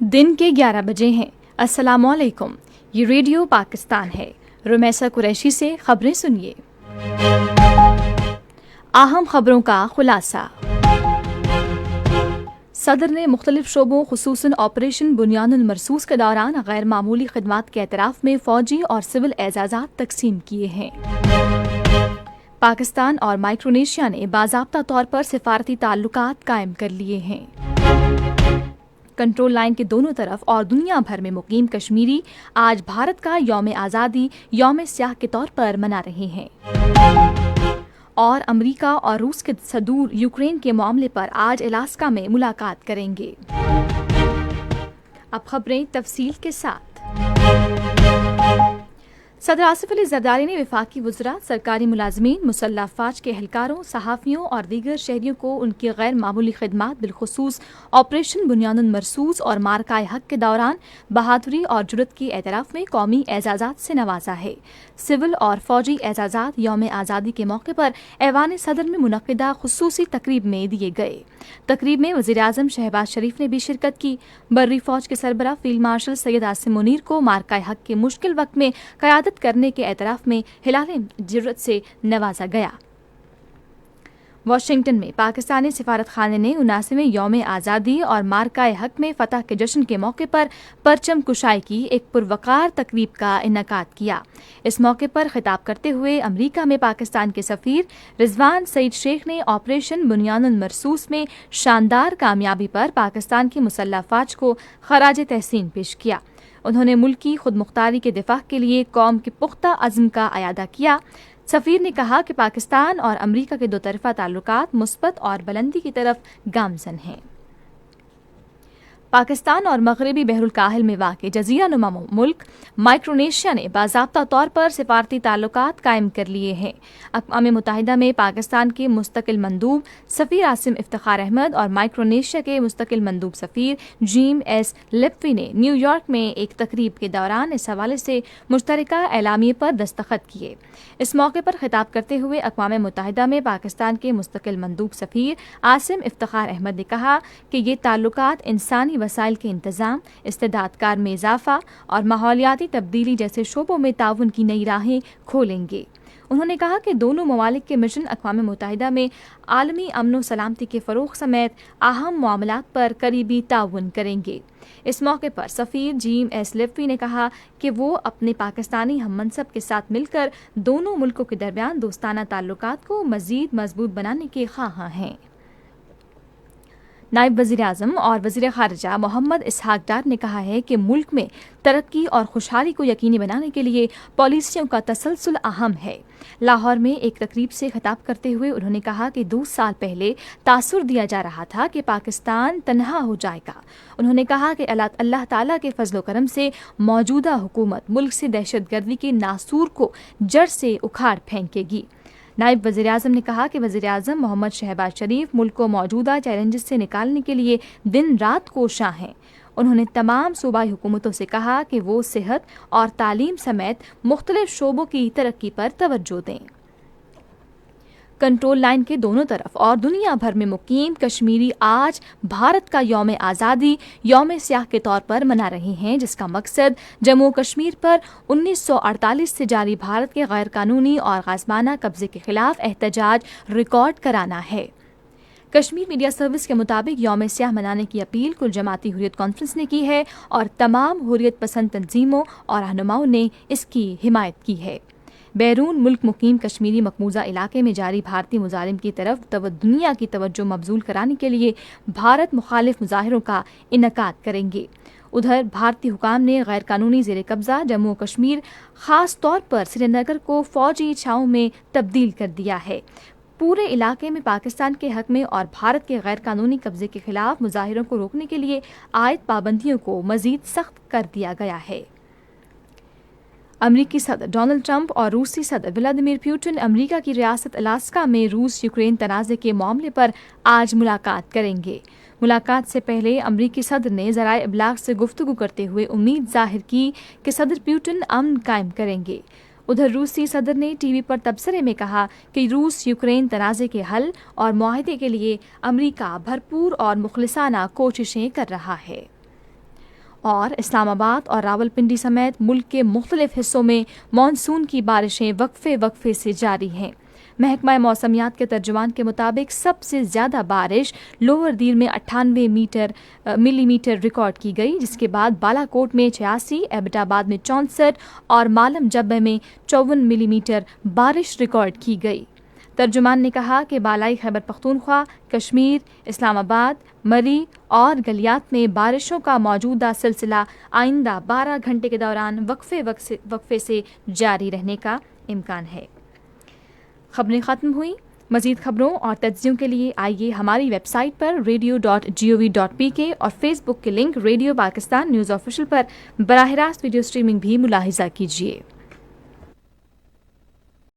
दिन के 11 बजे हैं। अस्सलाम वालेकुम। ये रेडियो पाकिस्तान है। रुमैसा कुरैशी से खबरें सुनिए। अहम खबरों का खुलासा। सदर ने मुख्तलिफ शोबों खुसूसन ऑपरेशन बुनियानुल मरसूस के दौरान गैर मामूली खिदमात के एतराफ़ में फ़ौजी और सिविल एजाज़ात तकसीम किए हैं। पाकिस्तान और माइक्रोनेशिया ने बाज़ाब्ता तौर पर सिफारती ताल्लुकात कायम कर लिए हैं। कंट्रोल लाइन के दोनों तरफ और दुनिया भर में मुकीम कश्मीरी आज भारत का यौम आज़ादी यौम स्याह के तौर पर मना रहे हैं। और अमेरिका और रूस के सदूर यूक्रेन के मामले पर आज अलास्का में मुलाकात करेंगे। अब खबरें तफसील के साथ। सदर आसिफ अली जरदारी ने वफाकी वज़रा, सरकारी मुलाजमीन, मुसल्लह अफवाज के एहलकारों, सहाफ़ियों और दीगर शहरियों को उनकी गैर मामूली खिदमात बिलखुसूस ऑपरेशन बुनियानुल मरसूस और मारकाए हक के दौरान बहादुरी और जुरत की एतराफ़ में कौमी एजाज़ात से नवाजा है। सिविल और फौजी एजाज़ात यौम आज़ादी के मौके पर ऐवान सदर में मुनक़िदा खुसूसी तकरीब में दिए गए। तकरीब में वज़ीर आज़म शहबाज शरीफ ने भी शिरकत की। बर्री फ़ौज के सरबराह फील्ड मार्शल सैयद आसिम मुनीर को मारकाए हक के मुश्किल वक्त में क़यादत करने के एतराफ़ में हिलाल जुर्रत से नवाजा गया। वाशिंगटन में पाकिस्तानी सिफारत खाने ने 79वें यौम आज़ादी और मारकाए हक में फ़तह के जश्न के मौके पर परचम कुशाई की एक पुरवकार तकरीब का इन्नेकाद किया। इस मौके पर खिताब करते हुए अमेरिका में पाकिस्तान के सफ़ीर रिजवान सईद शेख ने ऑपरेशन बुनियानुल मरसूस में शानदार कामयाबी पर पाकिस्तान की मुसल्लह अफवाज को खराज तहसीन पेश किया। उन्होंने मुल्क की खुद मुख्तारी के दिफा के लिए कौम के पुख्ता अज़्म का अयादा किया। सफ़ीर ने कहा कि पाकिस्तान और अमेरिका के दो तरफ़ा ताल्लुकात मुस्बत और बुलंदी की तरफ गामज़न हैं। पाकिस्तान और मगरबी बहरुल काहिल में वाक़ जज़ीरा नुमा मुल्क माइक्रोनेशिया ने बाज़ाब्ता तौर पर सिफारती ताल्लुकात कायम कर लिए हैं। अक़वाम मुत्तहिदा में पाकिस्तान के मुस्तकिल मंदूब सफ़ीर आसिम इफ्तिखार अहमद और माइक्रोनेशिया के मुस्तकिल मंदूब सफ़ीर जीम एस लिप्वी ने न्यूयॉर्क में एक तकरीब के दौरान इस हवाले से मुश्तरका एलामिये पर दस्तखत किए। इस मौके पर खिताब करते हुए अक़वाम मुत्तहिदा में पाकिस्तान के मुस्तकिल मंदूब सफ़ीर आसिम इफ्तिखार अहमद ने कहा कि ये ताल्लुकात इंसानी वसाइल के इंतज़ाम, इस्तेदादकार में इजाफा और माहौलियाती तब्दीली जैसे शोबों में ताउन की नई राहें खोलेंगे। उन्होंने कहा कि दोनों ममालिक के मिशन अक़वाम मुत्तहिदा में आलमी अमन व सलामती के फ़रोग़ समेत अहम मामलात पर करीबी ताउन करेंगे। इस मौके पर सफ़ीर जीम एस लिप्वी ने कहा कि वो अपने पाकिस्तानी हम मनसब के साथ मिलकर दोनों मुल्कों के दरमियान दोस्ताना ताल्लुकात को मज़ीद मजबूत बनाने के ख़्वाहां हैं। नायब वज़ीर आज़म और वज़ीर ख़ारिजा मोहम्मद इसहाक़ डार ने कहा है कि मुल्क में तरक्की और खुशहाली को यकीनी बनाने के लिए पॉलिसियों का तसलसल अहम है। लाहौर में एक तकरीब से खिताब करते हुए उन्होंने कहा कि 2 साल पहले तासुर दिया जा रहा था कि पाकिस्तान तन्हा हो जाएगा। उन्होंने कहा कि अल्लाह ताला के फजलो करम से मौजूदा हुकूमत मुल्क से दहशतगर्दी के नासूर को जड़ से उखाड़ फेंकेगी। नायब वज़ीर आज़म ने कहा कि वज़ीर आज़म मोहम्मद शहबाज शरीफ मुल्क को मौजूदा चैलेंजेस से निकालने के लिए दिन रात कोशां हैं। उन्होंने तमाम सूबाई हुकूमतों से कहा कि वो सेहत और तालीम समेत मुख्तलिफ शोबों की तरक्की पर तवज्जो दें। कंट्रोल लाइन के दोनों तरफ और दुनिया भर में मुकीम कश्मीरी आज भारत का यौम आज़ादी यौम स्याह के तौर पर मना रहे हैं, जिसका मकसद जम्मू कश्मीर पर 1948 से जारी भारत के गैर कानूनी और गाज़बाना कब्जे के खिलाफ एहतजाज रिकॉर्ड कराना है। कश्मीर मीडिया सर्विस के मुताबिक यौम स्याह मनाने की अपील कुल जमाती हुर्रियत कॉन्फ्रेंस ने की है और तमाम हुर्रियत पसंद तंजीमों और रहनुमाओं ने इसकी हिमायत की है। बैरून मुल्क मुकीम कश्मीरी मकबूजा इलाके में जारी भारतीय मुजालिम की तरफ दुनिया की तवज्जो मबजूल कराने के लिए भारत मुखालिफ मुजाहिरों का इनकाद करेंगे। उधर भारतीय हुकाम ने गैर कानूनी ज़ेर कब्ज़ा जम्मू कश्मीर ख़ास तौर पर श्रीनगर को फ़ौजी छाँव में तब्दील कर दिया है। पूरे इलाके में पाकिस्तान के हक में और भारत के गैर कानूनी कब्जे के खिलाफ मुजाहिरों को रोकने के लिए आयद पाबंदियों को मज़ीद सख्त कर दिया गया है। अमरीकी सदर डोनाल्ड ट्रंप और रूसी सदर व्लादिमीर पुतिन अमरीका की रियासत अलास्का में रूस यूक्रेन तनाज़े के मामले पर आज मुलाकात करेंगे। मुलाकात से पहले अमरीकी सदर ने ज़राए इब्लाग से गुफ्तगू करते हुए उम्मीद जाहिर की कि सदर पुतिन अमन कायम करेंगे। उधर रूसी सदर ने टीवी पर तबसरे में कहा कि रूस यूक्रेन तनाज़े के हल और मुआहदे के लिए अमरीका भरपूर और मुखलिसाना कोशिशें कर रहा है। اور اسلام آباد اور راولپنڈی سمیت ملک کے مختلف حصوں میں مانسون کی بارشیں وقفے سے جاری ہیں۔ محکمہ موسمیات کے ترجمان کے مطابق سب سے زیادہ بارش لوور دیر میں 98 ملی میٹر ریکارڈ کی گئی، جس کے بعد بالا کوٹ میں 86، ایبٹ آباد میں 64 اور مالم جبہ میں 54 ملی میٹر بارش ریکارڈ کی گئی۔ ترجمان نے کہا کہ بالائی خیبر پختونخوا، کشمیر، اسلام آباد، مری اور گلیات میں بارشوں کا موجودہ سلسلہ آئندہ 12 گھنٹے کے دوران وقفے سے جاری رہنے کا امکان ہے۔ خبریں ختم ہوئیں۔ مزید خبروں اور تجزیوں کے لیے آئیے ہماری ویب سائٹ پر radio.gov.pk اور فیس بک کے link radio Pakistan news official پر براہ راست ویڈیو سٹریمنگ بھی ملاحظہ کیجیے۔